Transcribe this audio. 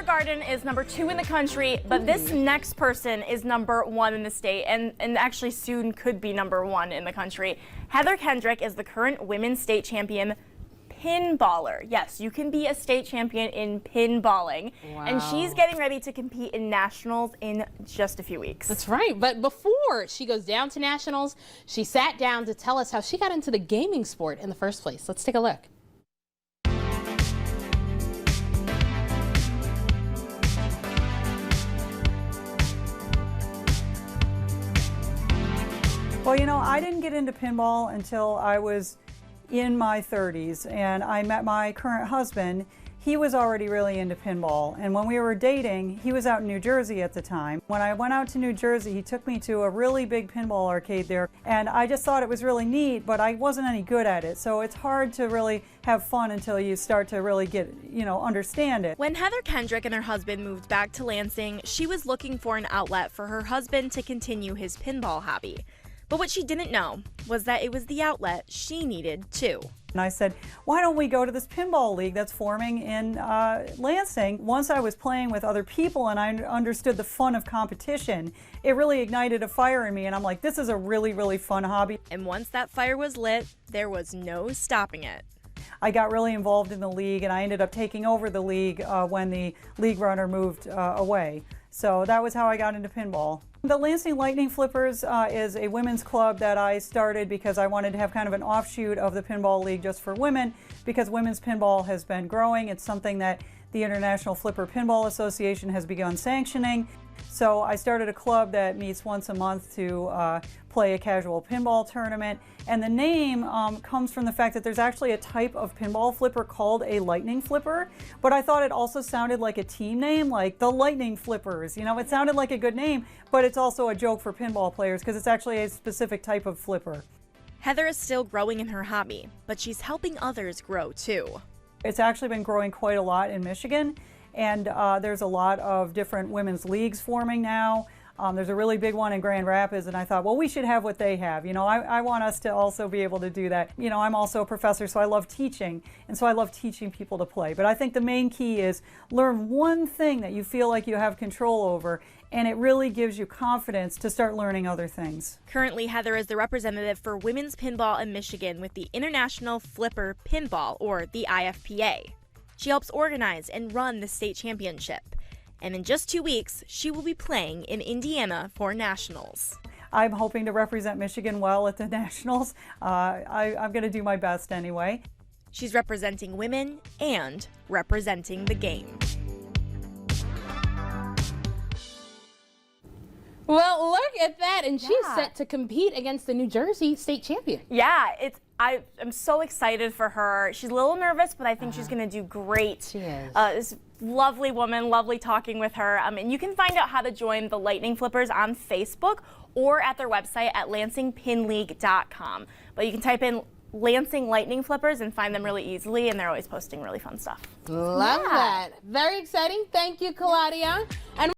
Garden is #2 in the country, but this next person is #1 in the state, and actually soon could be #1 in the country. Heather Kendrick is the current women's state champion pinballer. Yes, you can be a state champion in pinballing. Wow. And she's getting ready to compete in nationals in just a few weeks. That's right. But before she goes down to nationals, she sat down to tell us how she got into the gaming sport in the first place. Let's take a look. Well, you know, I didn't get into pinball until I was in my 30s, and I met my current husband. He was already really into pinball, and when we were dating, he was out in New Jersey at the time. When I went out to New Jersey, he took me to a really big pinball arcade there, and I just thought it was really neat, but I wasn't any good at it, so it's hard to really have fun until you start to really get, understand it. When Heather Kendrick and her husband moved back to Lansing, she was looking for an outlet for her husband to continue his pinball hobby. But what she didn't know was that it was the outlet she needed too. And I said, why don't we go to this pinball league that's forming in Lansing? Once I was playing with other people and I understood the fun of competition, it really ignited a fire in me, and I'm like, this is a really, really fun hobby. And once that fire was lit, there was no stopping it. I got really involved in the league, and I ended up taking over the league when the league runner moved away. So that was how I got into pinball. The Lansing Lightning Flippers is a women's club that I started because I wanted to have kind of an offshoot of the Pinball League just for women, because women's pinball has been growing. It's something that the International Flipper Pinball Association has begun sanctioning. So I started a club that meets once a month to play a casual pinball tournament. And the name comes from the fact that there's actually a type of pinball flipper called a lightning flipper. But I thought it also sounded like a team name, like the Lightning Flippers. You know, it sounded like a good name, but it's also a joke for pinball players because it's actually a specific type of flipper. Heather is still growing in her hobby, but she's helping others grow too. It's actually been growing quite a lot in Michigan. And there's a lot of different women's leagues forming now. There's a really big one in Grand Rapids, and I thought, well, we should have what they have. You know, I want us to also be able to do that. You know, I'm also a professor, so I love teaching, and so I love teaching people to play. But I think the main key is learn one thing that you feel like you have control over, and it really gives you confidence to start learning other things. Currently, Heather is the representative for women's pinball in Michigan with the International Flipper Pinball, or the IFPA. She helps organize and run the state championship. And in just 2 weeks, she will be playing in Indiana for nationals. I'm hoping to represent Michigan well at the nationals. I'm going to do my best anyway. She's representing women and representing the game. Well, look at that, and she's set to compete against the New Jersey state champion. Yeah, I'm so excited for her. She's a little nervous, but I think she's going to do great. She is. This lovely woman, lovely talking with her. And you can find out how to join the Lightning Flippers on Facebook or at their website at lansingpinleague.com. But you can type in Lansing Lightning Flippers and find them really easily, and they're always posting really fun stuff. Love that. Very exciting. Thank you, Claudia. And